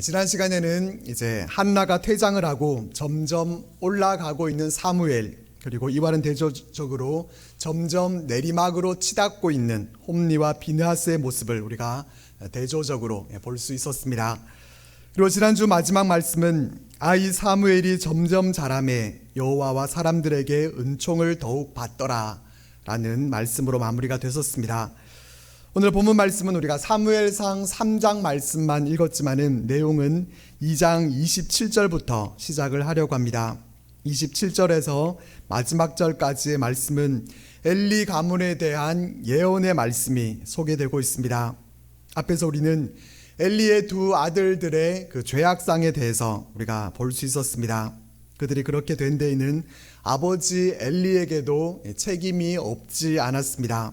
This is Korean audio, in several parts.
지난 시간에는 이제 한나가 퇴장을 하고 점점 올라가고 있는 사무엘, 그리고 이와는 대조적으로 점점 내리막으로 치닫고 있는 홈리와 비느하스의 모습을 우리가 대조적으로 볼 수 있었습니다. 그리고 지난주 마지막 말씀은 아이 사무엘이 점점 자라매 여호와와 사람들에게 은총을 더욱 받더라 라는 말씀으로 마무리가 됐었습니다. 오늘 본문 말씀은 우리가 사무엘상 3장 말씀만 읽었지만은 내용은 2장 27절부터 시작을 하려고 합니다. 27절에서 마지막 절까지의 말씀은 엘리 가문에 대한 예언의 말씀이 소개되고 있습니다. 앞에서 우리는 엘리의 두 아들들의 그 죄악상에 대해서 우리가 볼 수 있었습니다. 그들이 그렇게 된 데에는 아버지 엘리에게도 책임이 없지 않았습니다.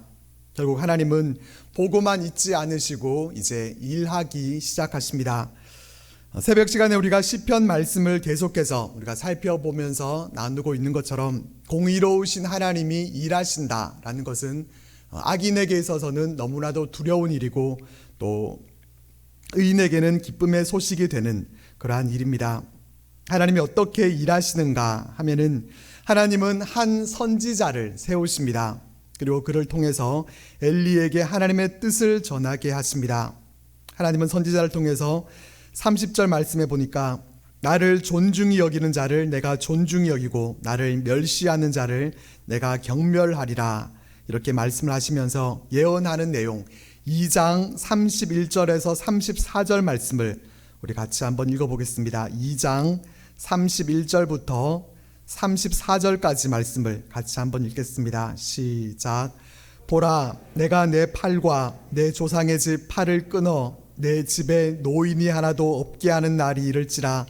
결국 하나님은 보고만 있지 않으시고 이제 일하기 시작하십니다. 새벽 시간에 우리가 시편 말씀을 계속해서 우리가 살펴보면서 나누고 있는 것처럼 공의로우신 하나님이 일하신다라는 것은 악인에게 있어서는 너무나도 두려운 일이고 또 의인에게는 기쁨의 소식이 되는 그러한 일입니다. 하나님이 어떻게 일하시는가 하면은 하나님은 한 선지자를 세우십니다. 그리고 그를 통해서 엘리에게 하나님의 뜻을 전하게 하십니다. 하나님은 선지자를 통해서 30절 말씀에 보니까 나를 존중히 여기는 자를 내가 존중히 여기고 나를 멸시하는 자를 내가 경멸하리라, 이렇게 말씀을 하시면서 예언하는 내용 2장 31절에서 34절 말씀을 우리 같이 한번 읽어보겠습니다. 2장 31절부터 34절까지 말씀을 같이 한번 읽겠습니다. 시작. 보라, 내가 내 팔과 내 조상의 집 팔을 끊어 내 집에 노인이 하나도 없게 하는 날이 이를지라.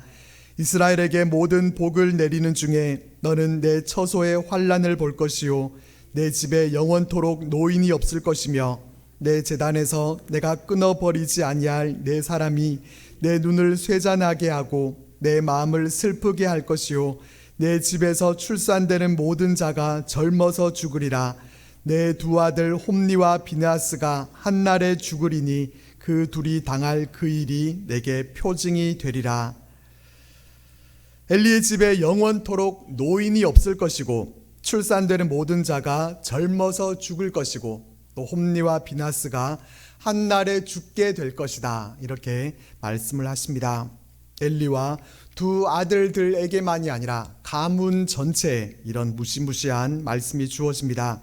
이스라엘에게 모든 복을 내리는 중에 너는 내 처소의 환난을 볼 것이요 내 집에 영원토록 노인이 없을 것이며 내 제단에서 내가 끊어버리지 아니할 내 사람이 내 눈을 쇠잔하게 하고 내 마음을 슬프게 할 것이요 내 집에서 출산되는 모든 자가 젊어서 죽으리라. 내 두 아들 홈리와 비느하스가 한날에 죽으리니 그 둘이 당할 그 일이 내게 표징이 되리라. 엘리의 집에 영원토록 노인이 없을 것이고 출산되는 모든 자가 젊어서 죽을 것이고 또 홈리와 비느하스가 한날에 죽게 될 것이다, 이렇게 말씀을 하십니다. 엘리와 두 아들들에게만이 아니라 가문 전체에 이런 무시무시한 말씀이 주어집니다.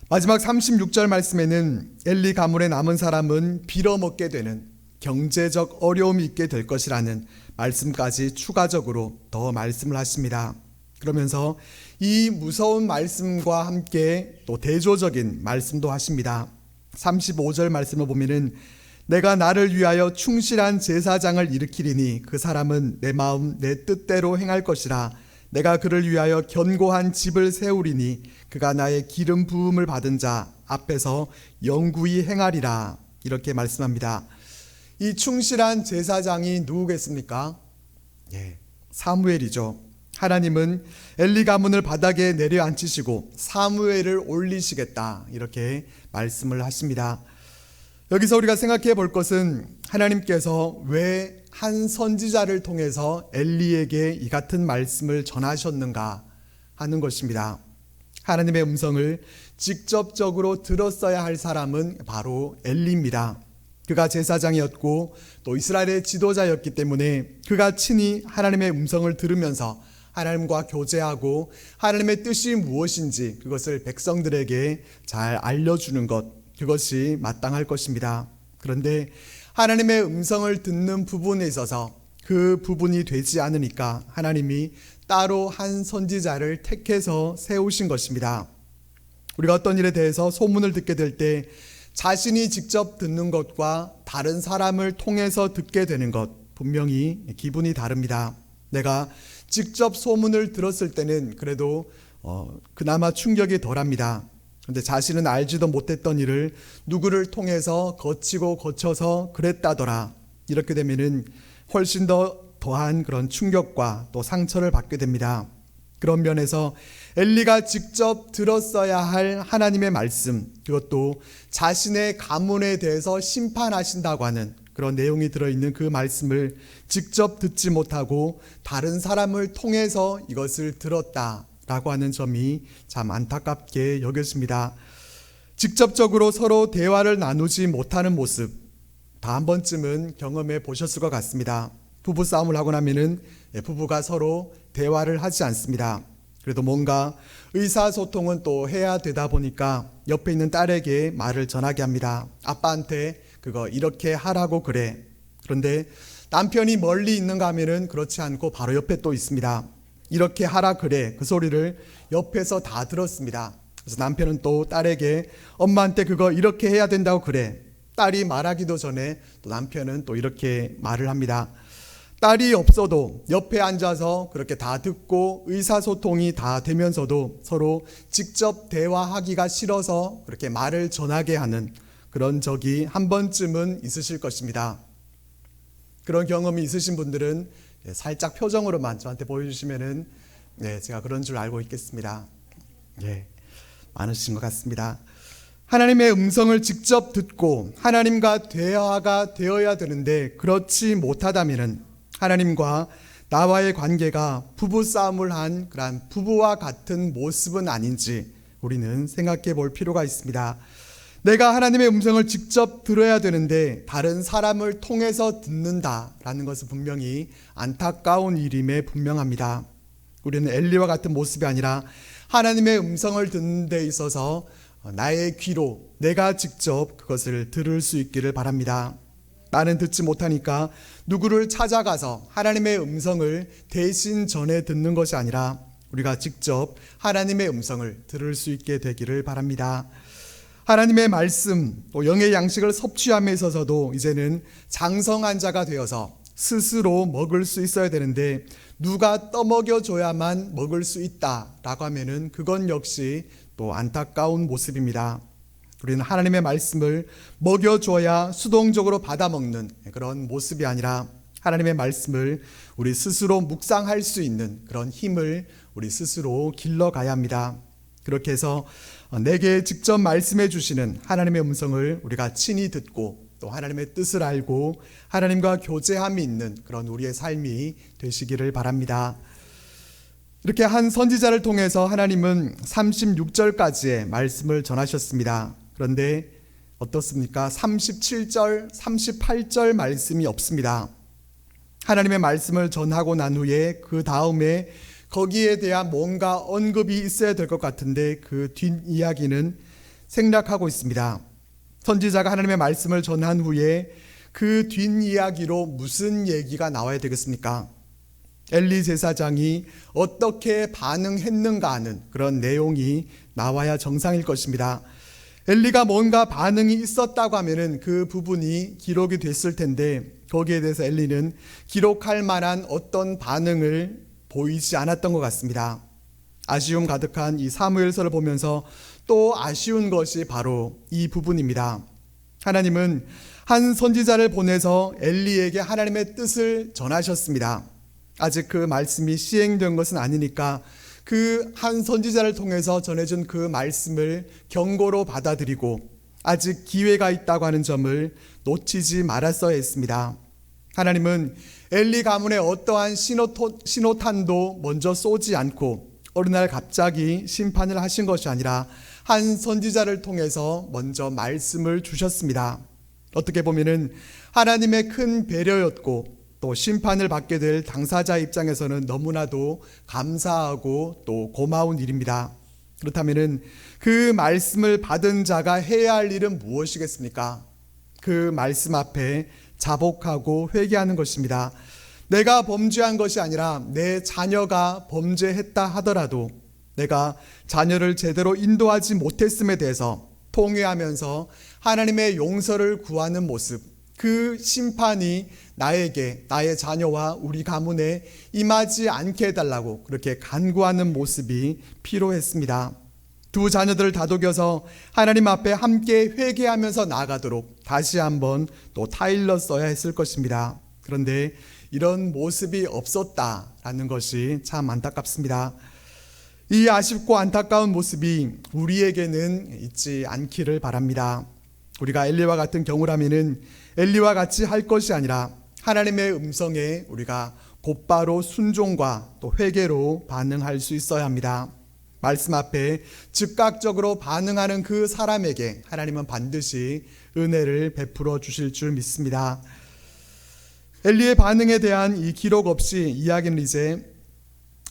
마지막 36절 말씀에는 엘리 가문에 남은 사람은 빌어먹게 되는 경제적 어려움이 있게 될 것이라는 말씀까지 추가적으로 더 말씀을 하십니다. 그러면서 이 무서운 말씀과 함께 또 대조적인 말씀도 하십니다. 35절 말씀을 보면은 내가 나를 위하여 충실한 제사장을 일으키리니 그 사람은 내 마음 내 뜻대로 행할 것이라. 내가 그를 위하여 견고한 집을 세우리니 그가 나의 기름 부음을 받은 자 앞에서 영구히 행하리라, 이렇게 말씀합니다. 이 충실한 제사장이 누구겠습니까? 사무엘이죠. 하나님은 엘리 가문을 바닥에 내려앉히시고 사무엘을 올리시겠다, 이렇게 말씀을 하십니다. 여기서 우리가 생각해 볼 것은 하나님께서 왜 한 선지자를 통해서 엘리에게 이 같은 말씀을 전하셨는가 하는 것입니다. 하나님의 음성을 직접적으로 들었어야 할 사람은 바로 엘리입니다. 그가 제사장이었고 또 이스라엘의 지도자였기 때문에 그가 친히 하나님의 음성을 들으면서 하나님과 교제하고 하나님의 뜻이 무엇인지 그것을 백성들에게 잘 알려주는 것, 그것이 마땅할 것입니다. 그런데 하나님의 음성을 듣는 부분에 있어서 그 부분이 되지 않으니까 하나님이 따로 한 선지자를 택해서 세우신 것입니다. 우리가 어떤 일에 대해서 소문을 듣게 될 때 자신이 직접 듣는 것과 다른 사람을 통해서 듣게 되는 것, 분명히 기분이 다릅니다. 내가 직접 소문을 들었을 때는 그래도 그나마 충격이 덜합니다. 그런데 자신은 알지도 못했던 일을 누구를 통해서 거쳐서 그랬다더라, 이렇게 되면은 훨씬 더한 그런 충격과 또 상처를 받게 됩니다. 그런 면에서 엘리가 직접 들었어야 할 하나님의 말씀, 그것도 자신의 가문에 대해서 심판하신다고 하는 그런 내용이 들어있는 그 말씀을 직접 듣지 못하고 다른 사람을 통해서 이것을 들었다라고 하는 점이 참 안타깝게 여겨집니다. 직접적으로 서로 대화를 나누지 못하는 모습, 다 한 번쯤은 경험해 보셨을 것 같습니다. 부부싸움을 하고 나면은 부부가 서로 대화를 하지 않습니다. 그래도 뭔가 의사소통은 또 해야 되다 보니까 옆에 있는 딸에게 말을 전하게 합니다. 아빠한테 그거 이렇게 하라고 그래. 그런데 남편이 멀리 있는가 하면은 그렇지 않고 바로 옆에 또 있습니다. 이렇게 하라 그래. 그 소리를 옆에서 다 들었습니다. 그래서 남편은 또 딸에게 엄마한테 그거 이렇게 해야 된다고 그래. 딸이 말하기도 전에 또 남편은 또 이렇게 말을 합니다. 딸이 없어도 옆에 앉아서 그렇게 다 듣고 의사소통이 다 되면서도 서로 직접 대화하기가 싫어서 그렇게 말을 전하게 하는 그런 적이 한 번쯤은 있으실 것입니다. 그런 경험이 있으신 분들은 살짝 표정으로만 저한테 보여주시면은 제가 그런 줄 알고 있겠습니다. 많으신 것 같습니다. 하나님의 음성을 직접 듣고 하나님과 대화가 되어야 되는데 그렇지 못하다면은 하나님과 나와의 관계가 부부싸움을 한 그러한 부부와 같은 모습은 아닌지 우리는 생각해 볼 필요가 있습니다. 내가 하나님의 음성을 직접 들어야 되는데 다른 사람을 통해서 듣는다라는 것은 분명히 안타까운 일임에 분명합니다. 우리는 엘리와 같은 모습이 아니라 하나님의 음성을 듣는 데 있어서 나의 귀로 내가 직접 그것을 들을 수 있기를 바랍니다. 나는 듣지 못하니까 누구를 찾아가서 하나님의 음성을 대신 전해 듣는 것이 아니라 우리가 직접 하나님의 음성을 들을 수 있게 되기를 바랍니다. 하나님의 말씀, 또 영의 양식을 섭취함에 있어서도 이제는 장성한 자가 되어서 스스로 먹을 수 있어야 되는데 누가 떠먹여줘야만 먹을 수 있다라고 하면은 그건 역시 또 안타까운 모습입니다. 우리는 하나님의 말씀을 먹여줘야 수동적으로 받아먹는 그런 모습이 아니라 하나님의 말씀을 우리 스스로 묵상할 수 있는 그런 힘을 우리 스스로 길러가야 합니다. 그렇게 해서 내게 직접 말씀해 주시는 하나님의 음성을 우리가 친히 듣고 또 하나님의 뜻을 알고 하나님과 교제함이 있는 그런 우리의 삶이 되시기를 바랍니다. 이렇게 한 선지자를 통해서 하나님은 36절까지의 말씀을 전하셨습니다. 그런데 어떻습니까? 37절, 38절 말씀이 없습니다. 하나님의 말씀을 전하고 난 후에 그 다음에 거기에 대한 뭔가 언급이 있어야 될 것 같은데 그 뒷이야기는 생략하고 있습니다. 선지자가 하나님의 말씀을 전한 후에 그 뒷이야기로 무슨 얘기가 나와야 되겠습니까? 엘리 제사장이 어떻게 반응했는가 하는 그런 내용이 나와야 정상일 것입니다. 엘리가 뭔가 반응이 있었다고 하면은 그 부분이 기록이 됐을 텐데 거기에 대해서 엘리는 기록할 만한 어떤 반응을 보이지 않았던 것 같습니다. 아쉬움 가득한 이 사무엘서를 보면서 또 아쉬운 것이 바로 이 부분입니다. 하나님은 한 선지자를 보내서 엘리에게 하나님의 뜻을 전하셨습니다. 아직 그 말씀이 시행된 것은 아니니까 그 한 선지자를 통해서 전해준 그 말씀을 경고로 받아들이고 아직 기회가 있다고 하는 점을 놓치지 말았어야 했습니다. 하나님은 엘리 가문에 어떠한 신호탄도 먼저 쏘지 않고 어느 날 갑자기 심판을 하신 것이 아니라 한 선지자를 통해서 먼저 말씀을 주셨습니다. 어떻게 보면은 하나님의 큰 배려였고 또 심판을 받게 될 당사자 입장에서는 너무나도 감사하고 또 고마운 일입니다. 그렇다면은 그 말씀을 받은 자가 해야 할 일은 무엇이겠습니까? 그 말씀 앞에 자복하고 회개하는 것입니다. 내가 범죄한 것이 아니라 내 자녀가 범죄했다 하더라도 내가 자녀를 제대로 인도하지 못했음에 대해서 통회하면서 하나님의 용서를 구하는 모습, 그 심판이 나에게, 나의 자녀와 우리 가문에 임하지 않게 해달라고 그렇게 간구하는 모습이 필요했습니다. 두 자녀들을 다독여서 하나님 앞에 함께 회개하면서 나아가도록 다시 한번 또 타일러 써야 했을 것입니다. 그런데 이런 모습이 없었다라는 것이 참 안타깝습니다. 이 아쉽고 안타까운 모습이 우리에게는 있지 않기를 바랍니다. 우리가 엘리와 같은 경우라면은 엘리와 같이 할 것이 아니라 하나님의 음성에 우리가 곧바로 순종과 또 회개로 반응할 수 있어야 합니다. 말씀 앞에 즉각적으로 반응하는 그 사람에게 하나님은 반드시 은혜를 베풀어 주실 줄 믿습니다. 엘리의 반응에 대한 이 기록 없이 이야기는 이제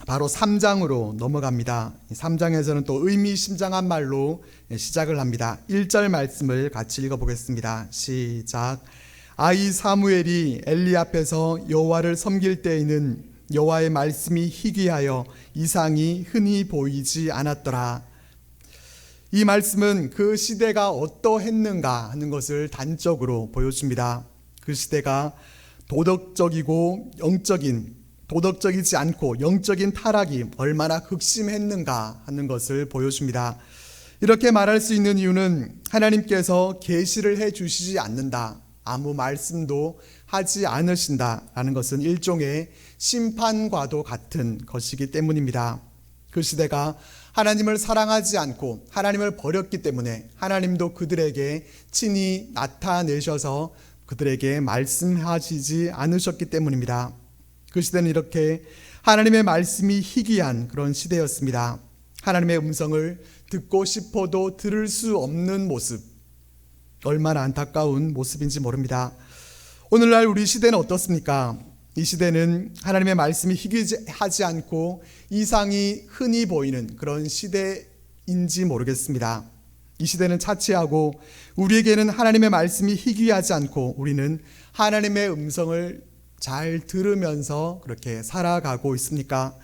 바로 3장으로 넘어갑니다. 3장에서는 또 의미심장한 말로 시작을 합니다. 1절 말씀을 같이 읽어보겠습니다. 시작. 아이 사무엘이 엘리 앞에서 여호와를 섬길 때에는 여호와의 말씀이 희귀하여 이상이 흔히 보이지 않았더라. 이 말씀은 그 시대가 어떠했는가 하는 것을 단적으로 보여줍니다. 그 시대가 도덕적이지 않고 영적인 타락이 얼마나 극심했는가 하는 것을 보여줍니다. 이렇게 말할 수 있는 이유는 하나님께서 계시를 해 주시지 않는다, 아무 말씀도 하지 않으신다라는 것은 일종의 심판과도 같은 것이기 때문입니다. 그 시대가 하나님을 사랑하지 않고 하나님을 버렸기 때문에 하나님도 그들에게 친히 나타내셔서 그들에게 말씀하시지 않으셨기 때문입니다. 그 시대는 이렇게 하나님의 말씀이 희귀한 그런 시대였습니다. 하나님의 음성을 듣고 싶어도 들을 수 없는 모습, 얼마나 안타까운 모습인지 모릅니다. 오늘날 우리 시대는 어떻습니까? 이 시대는 하나님의 말씀이 희귀하지 않고 이상이 흔히 보이는 그런 시대인지 모르겠습니다. 이 시대는 차치하고 우리에게는 하나님의 말씀이 희귀하지 않고 우리는 하나님의 음성을 잘 들으면서 그렇게 살아가고 있습니까?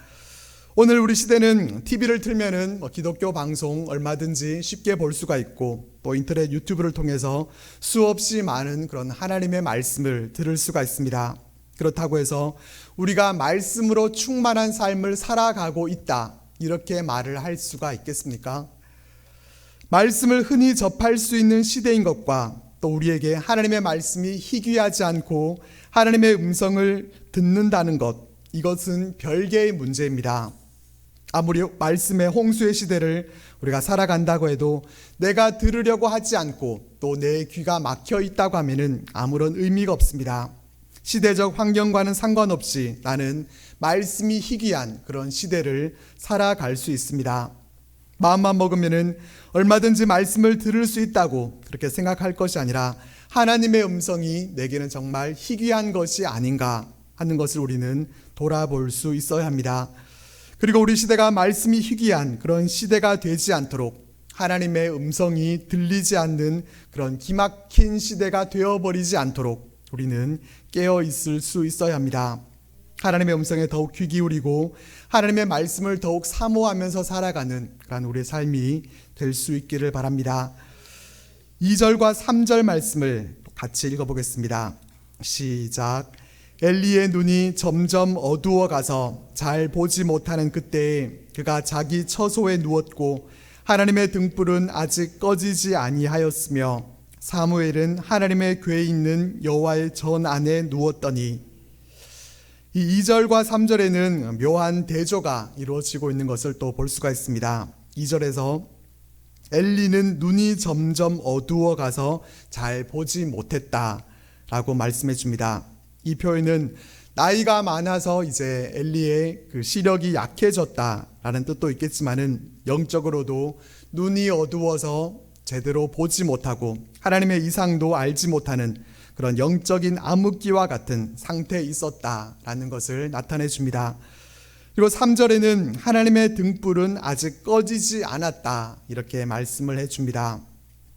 오늘 우리 시대는 TV를 틀면은 기독교 방송 얼마든지 쉽게 볼 수가 있고 또 인터넷 유튜브를 통해서 수없이 많은 그런 하나님의 말씀을 들을 수가 있습니다. 그렇다고 해서 우리가 말씀으로 충만한 삶을 살아가고 있다, 이렇게 말을 할 수가 있겠습니까? 말씀을 흔히 접할 수 있는 시대인 것과 또 우리에게 하나님의 말씀이 희귀하지 않고 하나님의 음성을 듣는다는 것, 이것은 별개의 문제입니다. 아무리 말씀의 홍수의 시대를 우리가 살아간다고 해도 내가 들으려고 하지 않고 또 내 귀가 막혀 있다고 하면은 아무런 의미가 없습니다. 시대적 환경과는 상관없이 나는 말씀이 희귀한 그런 시대를 살아갈 수 있습니다. 마음만 먹으면은 얼마든지 말씀을 들을 수 있다고 그렇게 생각할 것이 아니라 하나님의 음성이 내게는 정말 희귀한 것이 아닌가 하는 것을 우리는 돌아볼 수 있어야 합니다. 그리고 우리 시대가 말씀이 희귀한 그런 시대가 되지 않도록 하나님의 음성이 들리지 않는 그런 기막힌 시대가 되어버리지 않도록 우리는 깨어 있을 수 있어야 합니다. 하나님의 음성에 더욱 귀 기울이고 하나님의 말씀을 더욱 사모하면서 살아가는 그런 우리의 삶이 될 수 있기를 바랍니다. 2절과 3절 말씀을 같이 읽어보겠습니다. 시작. 엘리의 눈이 점점 어두워 가서 잘 보지 못하는 그때에 그가 자기 처소에 누웠고 하나님의 등불은 아직 꺼지지 아니하였으며 사무엘은 하나님의 궤에 있는 여호와의 전 안에 누웠더니, 이 2절과 3절에는 묘한 대조가 이루어지고 있는 것을 또 볼 수가 있습니다. 2절에서 엘리는 눈이 점점 어두워 가서 잘 보지 못했다라고 말씀해 줍니다. 이 표현은 나이가 많아서 이제 엘리의 그 시력이 약해졌다라는 뜻도 있겠지만은 영적으로도 눈이 어두워서 제대로 보지 못하고 하나님의 이상도 알지 못하는 그런 영적인 암흑기와 같은 상태에 있었다라는 것을 나타내 줍니다. 그리고 3절에는 하나님의 등불은 아직 꺼지지 않았다, 이렇게 말씀을 해줍니다.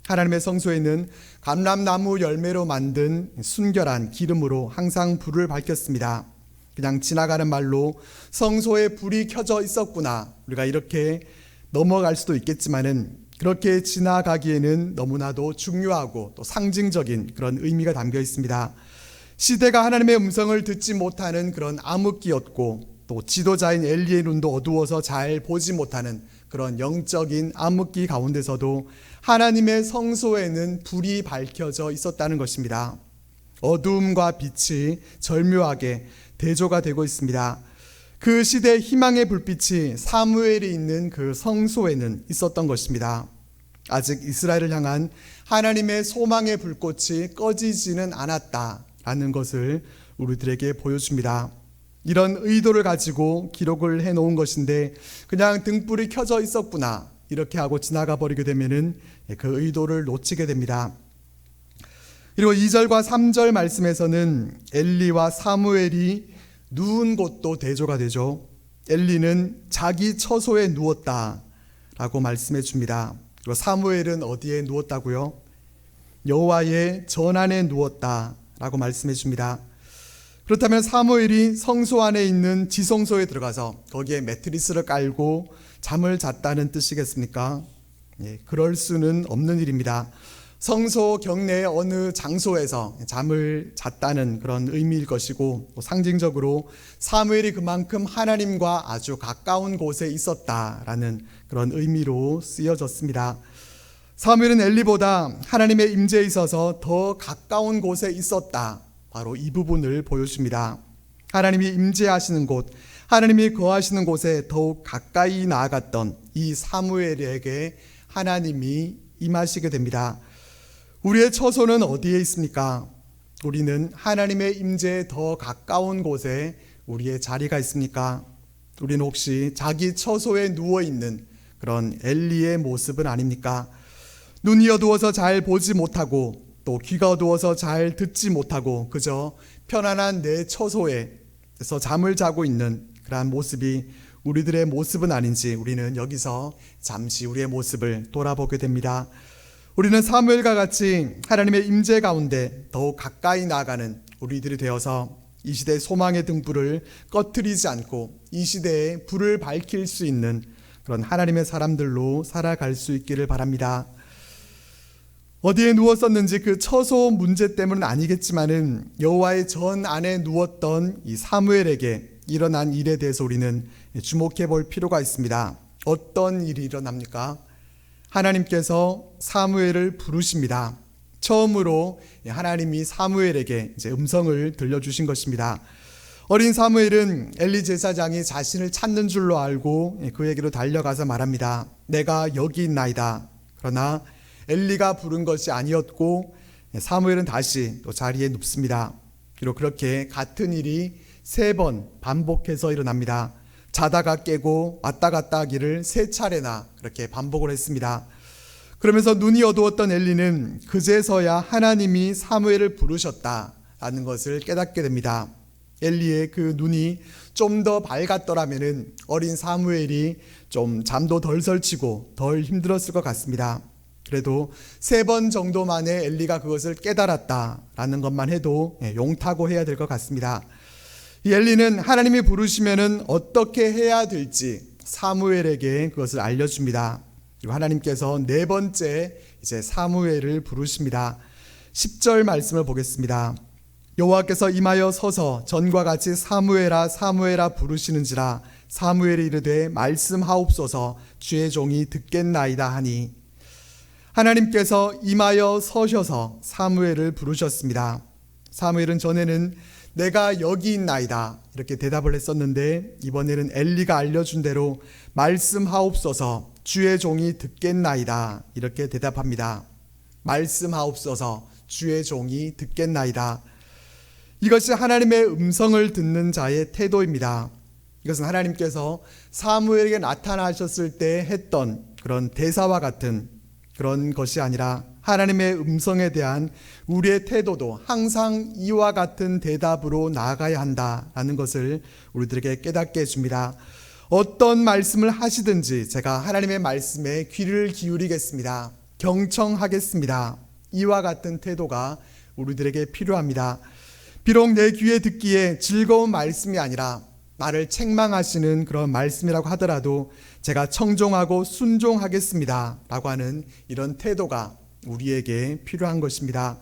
하나님의 성소에는 감람나무 열매로 만든 순결한 기름으로 항상 불을 밝혔습니다. 그냥 지나가는 말로 성소에 불이 켜져 있었구나, 우리가 이렇게 넘어갈 수도 있겠지만은 그렇게 지나가기에는 너무나도 중요하고 또 상징적인 그런 의미가 담겨 있습니다. 시대가 하나님의 음성을 듣지 못하는 그런 암흑기였고 또 지도자인 엘리의 눈도 어두워서 잘 보지 못하는 그런 영적인 암흑기 가운데서도 하나님의 성소에는 불이 밝혀져 있었다는 것입니다. 어두움과 빛이 절묘하게 대조가 되고 있습니다. 그 시대의 희망의 불빛이 사무엘이 있는 그 성소에는 있었던 것입니다. 아직 이스라엘을 향한 하나님의 소망의 불꽃이 꺼지지는 않았다라는 것을 우리들에게 보여줍니다. 이런 의도를 가지고 기록을 해놓은 것인데 그냥 등불이 켜져 있었구나 이렇게 하고 지나가 버리게 되면은 그 의도를 놓치게 됩니다. 그리고 2절과 3절 말씀에서는 엘리와 사무엘이 누운 곳도 대조가 되죠. 엘리는 자기 처소에 누웠다라고 말씀해 줍니다. 그리고 사무엘은 어디에 누웠다고요? 여호와의 전안에 누웠다라고 말씀해 줍니다. 그렇다면 사무엘이 성소 안에 있는 지성소에 들어가서 거기에 매트리스를 깔고 잠을 잤다는 뜻이겠습니까? 그럴 수는 없는 일입니다. 성소 경내의 어느 장소에서 잠을 잤다는 그런 의미일 것이고 상징적으로 사무엘이 그만큼 하나님과 아주 가까운 곳에 있었다라는 그런 의미로 쓰여졌습니다. 사무엘은 엘리보다 하나님의 임재에 있어서 더 가까운 곳에 있었다. 바로 이 부분을 보여줍니다. 하나님이 임재하시는 곳, 하나님이 거하시는 곳에 더욱 가까이 나아갔던 이 사무엘에게 하나님이 임하시게 됩니다. 우리의 처소는 어디에 있습니까? 우리는 하나님의 임재에 더 가까운 곳에 우리의 자리가 있습니까? 우리는 혹시 자기 처소에 누워있는 그런 엘리의 모습은 아닙니까? 눈이 어두워서 잘 보지 못하고 또 귀가 어두워서 잘 듣지 못하고 그저 편안한 내 처소에서 잠을 자고 있는 그러한 모습이 우리들의 모습은 아닌지 우리는 여기서 잠시 우리의 모습을 돌아보게 됩니다. 우리는 사무엘과 같이 하나님의 임재 가운데 더욱 가까이 나아가는 우리들이 되어서 이 시대의 소망의 등불을 꺼트리지 않고 이 시대에 불을 밝힐 수 있는 그런 하나님의 사람들로 살아갈 수 있기를 바랍니다. 어디에 누웠었는지 그 처소 문제 때문은 아니겠지만은 여호와의 전 안에 누웠던 이 사무엘에게 일어난 일에 대해서 우리는 주목해 볼 필요가 있습니다. 어떤 일이 일어납니까? 하나님께서 사무엘을 부르십니다. 처음으로 하나님이 사무엘에게 이제 음성을 들려주신 것입니다. 어린 사무엘은 엘리 제사장이 자신을 찾는 줄로 알고 그에게로 달려가서 말합니다. 내가 여기 있나이다. 그러나 엘리가 부른 것이 아니었고 사무엘은 다시 또 자리에 눕습니다. 그리고 그렇게 같은 일이 3번 반복해서 일어납니다. 자다가 깨고 왔다 갔다 하기를 3차례나 그렇게 반복을 했습니다. 그러면서 눈이 어두웠던 엘리는 그제서야 하나님이 사무엘을 부르셨다라는 것을 깨닫게 됩니다. 엘리의 그 눈이 좀 더 밝았더라면 어린 사무엘이 좀 잠도 덜 설치고 덜 힘들었을 것 같습니다. 그래도 3번 정도 만에 엘리가 그것을 깨달았다라는 것만 해도 용타고 해야 될 것 같습니다. 이 엘리는 하나님이 부르시면은 어떻게 해야 될지 사무엘에게 그것을 알려줍니다. 그리고 하나님께서 4번째 이제 사무엘을 부르십니다. 10절 말씀을 보겠습니다. 여호와께서 임하여 서서 전과 같이 사무엘아 사무엘아 부르시는지라 사무엘이 이르되 말씀하옵소서 주의 종이 듣겠나이다 하니 하나님께서 임하여 서셔서 사무엘을 부르셨습니다. 사무엘은 전에는 내가 여기 있나이다 이렇게 대답을 했었는데 이번에는 엘리가 알려준 대로 말씀하옵소서 주의 종이 듣겠나이다 이렇게 대답합니다. 말씀하옵소서 주의 종이 듣겠나이다. 이것이 하나님의 음성을 듣는 자의 태도입니다. 이것은 하나님께서 사무엘에게 나타나셨을 때 했던 그런 대사와 같은 그런 것이 아니라 하나님의 음성에 대한 우리의 태도도 항상 이와 같은 대답으로 나아가야 한다라는 것을 우리들에게 깨닫게 해줍니다. 어떤 말씀을 하시든지 제가 하나님의 말씀에 귀를 기울이겠습니다. 경청하겠습니다. 이와 같은 태도가 우리들에게 필요합니다. 비록 내 귀에 듣기에 즐거운 말씀이 아니라 나를 책망하시는 그런 말씀이라고 하더라도 제가 청종하고 순종하겠습니다 라고 하는 이런 태도가 우리에게 필요한 것입니다.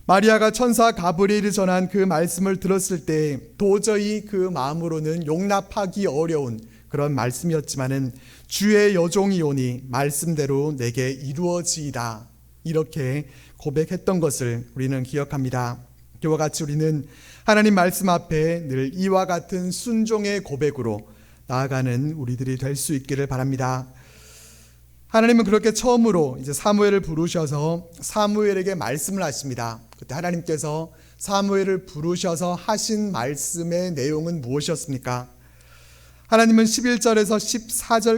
마리아가 천사 가브리엘이 전한 그 말씀을 들었을 때 도저히 그 마음으로는 용납하기 어려운 그런 말씀이었지만은 주의 여종이오니 말씀대로 내게 이루어지이다 이렇게 고백했던 것을 우리는 기억합니다. 그와 같이 우리는 하나님 말씀 앞에 늘 이와 같은 순종의 고백으로 나아가는 우리들이 될 수 있기를 바랍니다. 하나님은 그렇게 처음으로 이제 사무엘을 부르셔서 사무엘에게 말씀을 하십니다. 그때 하나님께서 사무엘을 부르셔서 하신 말씀의 내용은 무엇이었습니까? 하나님은 11절에서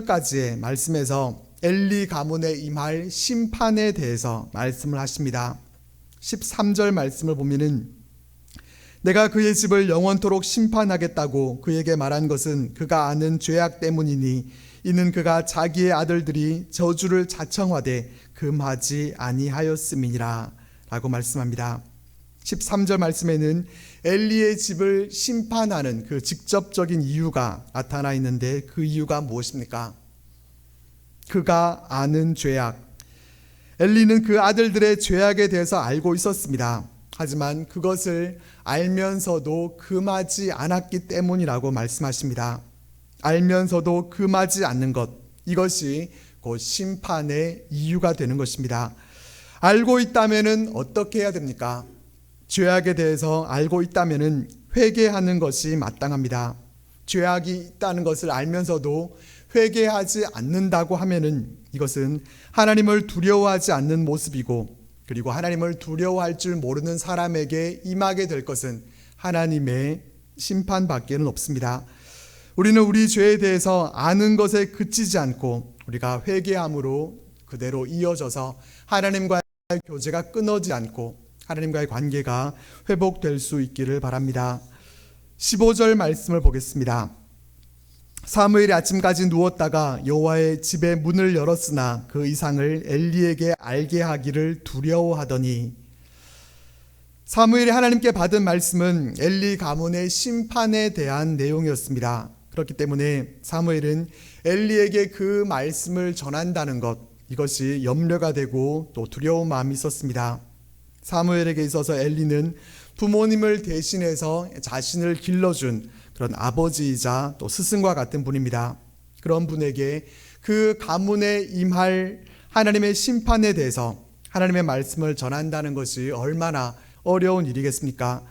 14절까지의 말씀에서 엘리 가문에 임할 심판에 대해서 말씀을 하십니다. 13절 말씀을 보면은 내가 그의 집을 영원토록 심판하겠다고 그에게 말한 것은 그가 아는 죄악 때문이니 이는 그가 자기의 아들들이 저주를 자청하되 금하지 아니하였음이니라 라고 말씀합니다. 13절 말씀에는 엘리의 집을 심판하는 그 직접적인 이유가 나타나 있는데 그 이유가 무엇입니까? 그가 아는 죄악. 엘리는 그 아들들의 죄악에 대해서 알고 있었습니다. 하지만 그것을 알면서도 금하지 않았기 때문이라고 말씀하십니다. 알면서도 금하지 않는 것, 이것이 곧 심판의 이유가 되는 것입니다. 알고 있다면은 어떻게 해야 됩니까? 죄악에 대해서 알고 있다면은 회개하는 것이 마땅합니다. 죄악이 있다는 것을 알면서도 회개하지 않는다고 하면은 이것은 하나님을 두려워하지 않는 모습이고, 그리고 하나님을 두려워할 줄 모르는 사람에게 임하게 될 것은 하나님의 심판밖에는 없습니다. 우리는 우리 죄에 대해서 아는 것에 그치지 않고 우리가 회개함으로 그대로 이어져서 하나님과의 교제가 끊어지지 않고 하나님과의 관계가 회복될 수 있기를 바랍니다. 15절 말씀을 보겠습니다. 사무엘이 아침까지 누웠다가 여호와의 집의 문을 열었으나 그 이상을 엘리에게 알게 하기를 두려워하더니, 사무엘이 하나님께 받은 말씀은 엘리 가문의 심판에 대한 내용이었습니다. 그렇기 때문에 사무엘은 엘리에게 그 말씀을 전한다는 것, 이것이 염려가 되고 또 두려운 마음이 있었습니다. 사무엘에게 있어서 엘리는 부모님을 대신해서 자신을 길러준 그런 아버지이자 또 스승과 같은 분입니다. 그런 분에게 그 가문에 임할 하나님의 심판에 대해서 하나님의 말씀을 전한다는 것이 얼마나 어려운 일이겠습니까?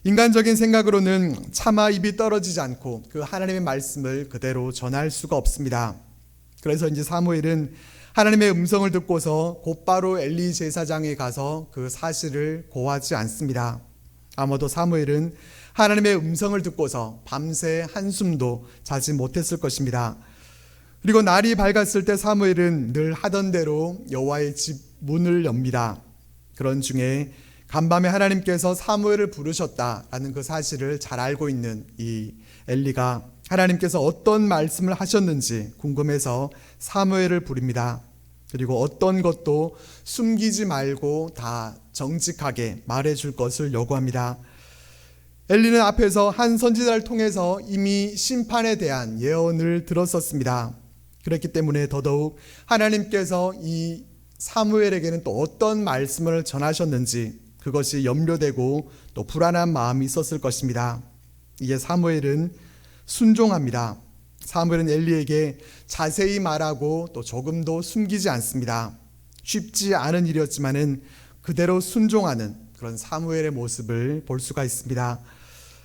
인간적인 생각으로는 차마 입이 떨어지지 않고 그 하나님의 말씀을 그대로 전할 수가 없습니다. 그래서 이제 사무엘은 하나님의 음성을 듣고서 곧바로 엘리 제사장에 가서 그 사실을 고하지 않습니다. 아마도 사무엘은 하나님의 음성을 듣고서 밤새 한숨도 자지 못했을 것입니다. 그리고 날이 밝았을 때 사무엘은 늘 하던 대로 여호와의 집 문을 엽니다. 그런 중에 간밤에 하나님께서 사무엘을 부르셨다라는 그 사실을 잘 알고 있는 이 엘리가 하나님께서 어떤 말씀을 하셨는지 궁금해서 사무엘을 부릅니다. 그리고 어떤 것도 숨기지 말고 다 정직하게 말해줄 것을 요구합니다. 엘리는 앞에서 한 선지자를 통해서 이미 심판에 대한 예언을 들었었습니다. 그렇기 때문에 더더욱 하나님께서 이 사무엘에게는 또 어떤 말씀을 전하셨는지 그것이 염려되고 또 불안한 마음이 있었을 것입니다. 이제 사무엘은 순종합니다. 사무엘은 엘리에게 자세히 말하고 또 조금도 숨기지 않습니다. 쉽지 않은 일이었지만은 그대로 순종하는 그런 사무엘의 모습을 볼 수가 있습니다.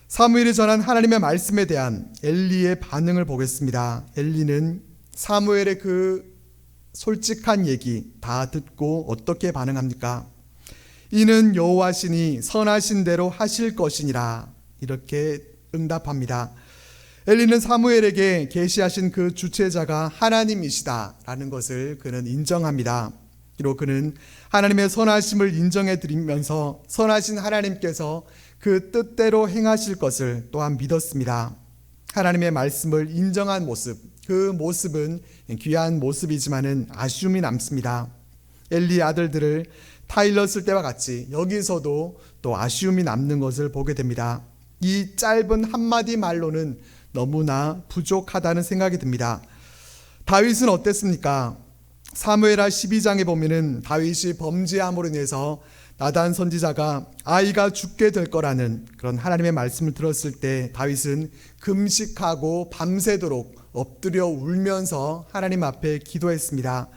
사무엘이 전한 하나님의 말씀에 대한 엘리의 반응을 보겠습니다. 엘리는 사무엘의 그 솔직한 얘기 다 듣고 어떻게 반응합니까? 이는 여호와시니 선하신 대로 하실 것이니라, 이렇게 응답합니다. 엘리는 사무엘에게 계시하신 그 주체자가 하나님이시다라는 것을 그는 인정합니다. 그리고 그는 하나님의 선하심을 인정해 드리면서 선하신 하나님께서 그 뜻대로 행하실 것을 또한 믿었습니다. 하나님의 말씀을 인정한 모습, 그 모습은 귀한 모습이지만은 아쉬움이 남습니다. 엘리의 아들들을 타일렀을 때와 같이 여기서도 또 아쉬움이 남는 것을 보게 됩니다. 이 짧은 한마디 말로는 너무나 부족하다는 생각이 듭니다. 다윗은 어땠습니까? 사무엘하 12장에 보면은 다윗이 범죄함으로 인해서 나단 선지자가 아이가 죽게 될 거라는 그런 하나님의 말씀을 들었을 때 다윗은 금식하고 밤새도록 엎드려 울면서 하나님 앞에 기도했습니다.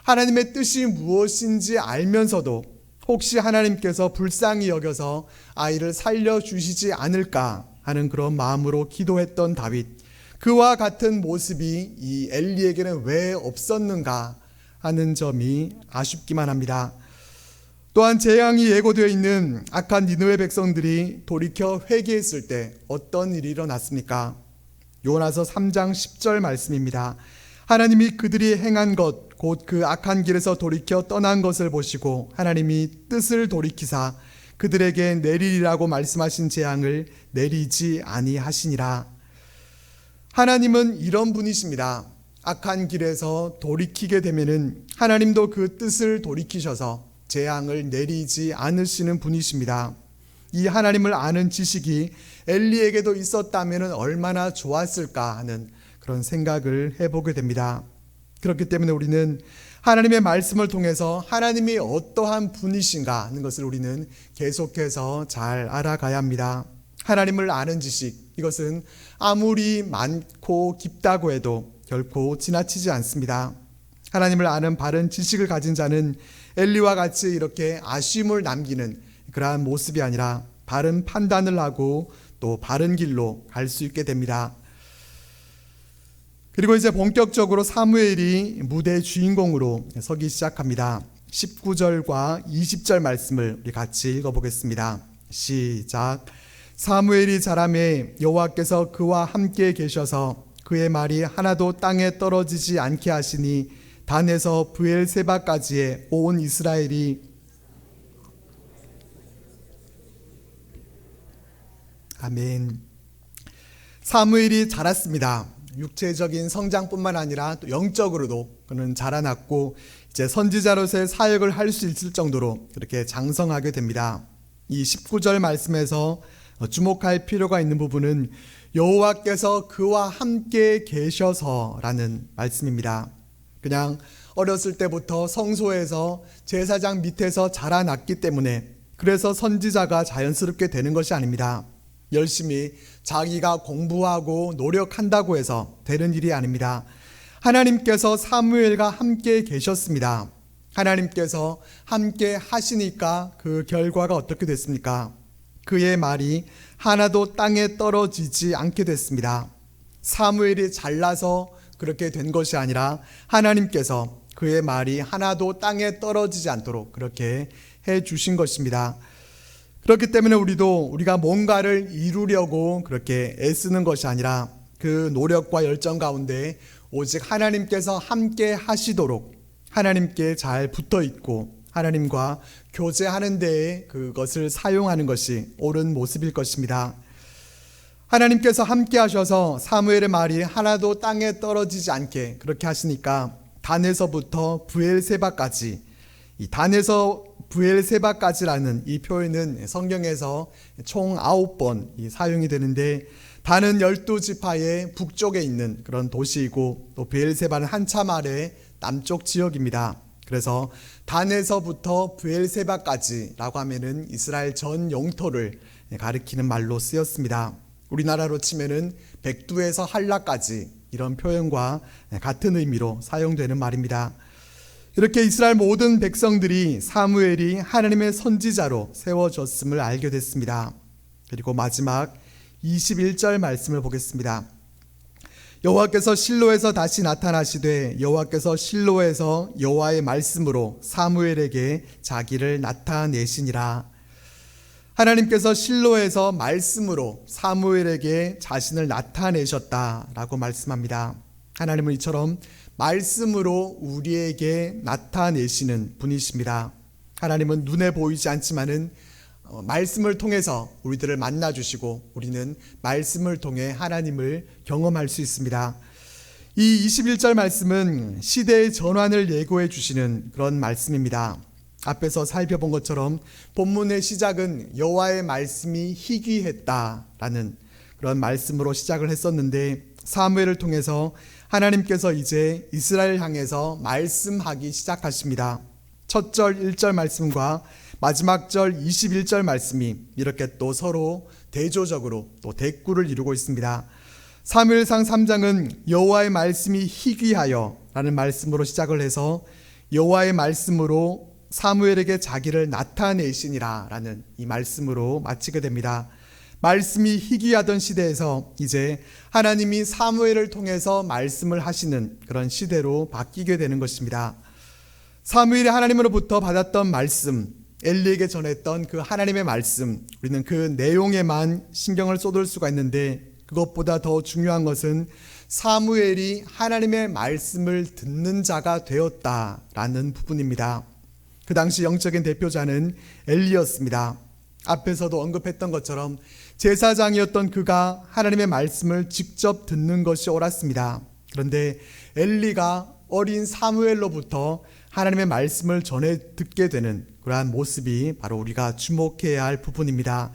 하나님의 뜻이 무엇인지 알면서도 혹시 하나님께서 불쌍히 여겨서 아이를 살려주시지 않을까 하는 그런 마음으로 기도했던 다윗, 그와 같은 모습이 이 엘리에게는 왜 없었는가 하는 점이 아쉽기만 합니다. 또한 재앙이 예고되어 있는 악한 니느웨 백성들이 돌이켜 회개했을 때 어떤 일이 일어났습니까? 요나서 3장 10절 말씀입니다. 하나님이 그들이 행한 것 곧 그 악한 길에서 돌이켜 떠난 것을 보시고 하나님이 뜻을 돌이키사 그들에게 내리리라고 말씀하신 재앙을 내리지 아니하시니라. 하나님은 이런 분이십니다. 악한 길에서 돌이키게 되면은 하나님도 그 뜻을 돌이키셔서 재앙을 내리지 않으시는 분이십니다. 이 하나님을 아는 지식이 엘리에게도 있었다면 얼마나 좋았을까 하는 그런 생각을 해보게 됩니다. 그렇기 때문에 우리는 하나님의 말씀을 통해서 하나님이 어떠한 분이신가 하는 것을 우리는 계속해서 잘 알아가야 합니다. 하나님을 아는 지식, 이것은 아무리 많고 깊다고 해도 결코 지나치지 않습니다. 하나님을 아는 바른 지식을 가진 자는 엘리와 같이 이렇게 아쉬움을 남기는 그러한 모습이 아니라 바른 판단을 하고 또 바른 길로 갈 수 있게 됩니다. 그리고 이제 본격적으로 사무엘이 무대 주인공으로 서기 시작합니다. 19절과 20절 말씀을 우리 같이 읽어보겠습니다. 시작. 사무엘이 자라매 여호와께서 그와 함께 계셔서 그의 말이 하나도 땅에 떨어지지 않게 하시니 단에서 브엘세바까지의 온 이스라엘이 아멘. 사무엘이 자랐습니다. 육체적인 성장뿐만 아니라 또 영적으로도 그는 자라났고 이제 선지자로서의 사역을 할 수 있을 정도로 그렇게 장성하게 됩니다. 이 19절 말씀에서 주목할 필요가 있는 부분은 여호와께서 그와 함께 계셔서라는 말씀입니다. 그냥 어렸을 때부터 성소에서 제사장 밑에서 자라났기 때문에 그래서 선지자가 자연스럽게 되는 것이 아닙니다. 열심히 자기가 공부하고 노력한다고 해서 되는 일이 아닙니다. 하나님께서 사무엘과 함께 계셨습니다. 하나님께서 함께 하시니까 그 결과가 어떻게 됐습니까? 그의 말이 하나도 땅에 떨어지지 않게 됐습니다. 사무엘이 잘나서 그렇게 된 것이 아니라 하나님께서 그의 말이 하나도 땅에 떨어지지 않도록 그렇게 해 주신 것입니다. 그렇기 때문에 우리가 뭔가를 이루려고 그렇게 애쓰는 것이 아니라 그 노력과 열정 가운데 오직 하나님께서 함께 하시도록 하나님께 잘 붙어 있고 하나님과 교제하는 데에 그것을 사용하는 것이 옳은 모습일 것입니다. 하나님께서 함께 하셔서 사무엘의 말이 하나도 땅에 떨어지지 않게 그렇게 하시니까 단에서부터 브엘세바까지, 이 단에서 브엘세바까지라는 이 표현은 성경에서 총 9번 사용이 되는데, 단은 12지파의 북쪽에 있는 그런 도시이고 또 브엘세바는 한참 아래 남쪽 지역입니다. 그래서 단에서부터 브엘세바까지라고 하면은 이스라엘 전 영토를 가리키는 말로 쓰였습니다. 우리나라로 치면은 백두에서 한라까지 이런 표현과 같은 의미로 사용되는 말입니다. 이렇게 이스라엘 모든 백성들이 사무엘이 하나님의 선지자로 세워졌음을 알게 됐습니다. 그리고 마지막 21절 말씀을 보겠습니다. 여호와께서 실로에서 다시 나타나시되 여호와께서 실로에서 여호와의 말씀으로 사무엘에게 자기를 나타내시니라. 하나님께서 실로에서 말씀으로 사무엘에게 자신을 나타내셨다라고 말씀합니다. 하나님은 이처럼 말씀으로 우리에게 나타내시는 분이십니다. 하나님은 눈에 보이지 않지만은 말씀을 통해서 우리들을 만나주시고 우리는 말씀을 통해 하나님을 경험할 수 있습니다. 이 21절 말씀은 시대의 전환을 예고해 주시는 그런 말씀입니다. 앞에서 살펴본 것처럼 본문의 시작은 여호와의 말씀이 희귀했다라는 그런 말씀으로 시작을 했었는데, 사무엘을 통해서 하나님께서 이제 이스라엘 향해서 말씀하기 시작하십니다. 첫 절 1절 말씀과 마지막 절 21절 말씀이 이렇게 또 서로 대조적으로 또 대꾸를 이루고 있습니다. 사무엘상 3장은 여호와의 말씀이 희귀하여 라는 말씀으로 시작을 해서 여호와의 말씀으로 사무엘에게 자기를 나타내시니라 라는 이 말씀으로 마치게 됩니다. 말씀이 희귀하던 시대에서 이제 하나님이 사무엘을 통해서 말씀을 하시는 그런 시대로 바뀌게 되는 것입니다. 사무엘이 하나님으로부터 받았던 말씀, 엘리에게 전했던 그 하나님의 말씀, 우리는 그 내용에만 신경을 쏟을 수가 있는데 그것보다 더 중요한 것은 사무엘이 하나님의 말씀을 듣는 자가 되었다라는 부분입니다. 그 당시 영적인 대표자는 엘리였습니다. 앞에서도 언급했던 것처럼 제사장이었던 그가 하나님의 말씀을 직접 듣는 것이 옳았습니다. 그런데 엘리가 어린 사무엘로부터 하나님의 말씀을 전해 듣게 되는 그러한 모습이 바로 우리가 주목해야 할 부분입니다.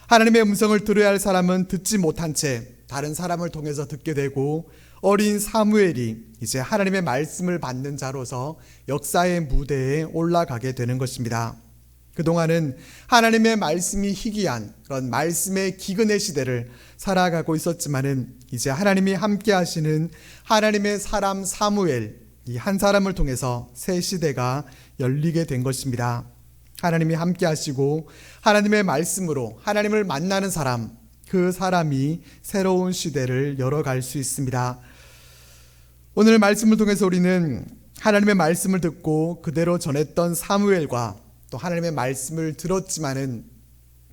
하나님의 음성을 들어야 할 사람은 듣지 못한 채 다른 사람을 통해서 듣게 되고, 어린 사무엘이 이제 하나님의 말씀을 받는 자로서 역사의 무대에 올라가게 되는 것입니다. 그동안은 하나님의 말씀이 희귀한 그런 말씀의 기근의 시대를 살아가고 있었지만은 이제 하나님이 함께 하시는 하나님의 사람 사무엘, 이 한 사람을 통해서 새 시대가 열리게 된 것입니다. 하나님이 함께 하시고 하나님의 말씀으로 하나님을 만나는 사람, 그 사람이 새로운 시대를 열어갈 수 있습니다. 오늘 말씀을 통해서 우리는 하나님의 말씀을 듣고 그대로 전했던 사무엘과 또 하나님의 말씀을 들었지만은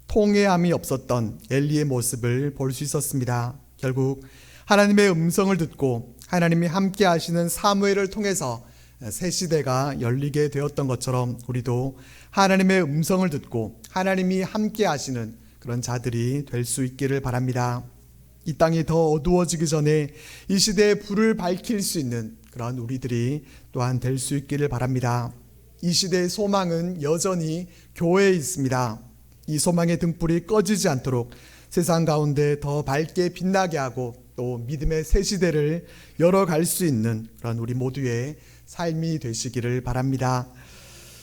통회함이 없었던 엘리의 모습을 볼 수 있었습니다. 결국 하나님의 음성을 듣고 하나님이 함께 하시는 사무엘을 통해서 새 시대가 열리게 되었던 것처럼 우리도 하나님의 음성을 듣고 하나님이 함께 하시는 그런 자들이 될 수 있기를 바랍니다. 이 땅이 더 어두워지기 전에 이 시대에 불을 밝힐 수 있는 그런 우리들이 또한 될 수 있기를 바랍니다. 이 시대의 소망은 여전히 교회에 있습니다. 이 소망의 등불이 꺼지지 않도록 세상 가운데 더 밝게 빛나게 하고 또 믿음의 새 시대를 열어갈 수 있는 그런 우리 모두의 삶이 되시기를 바랍니다.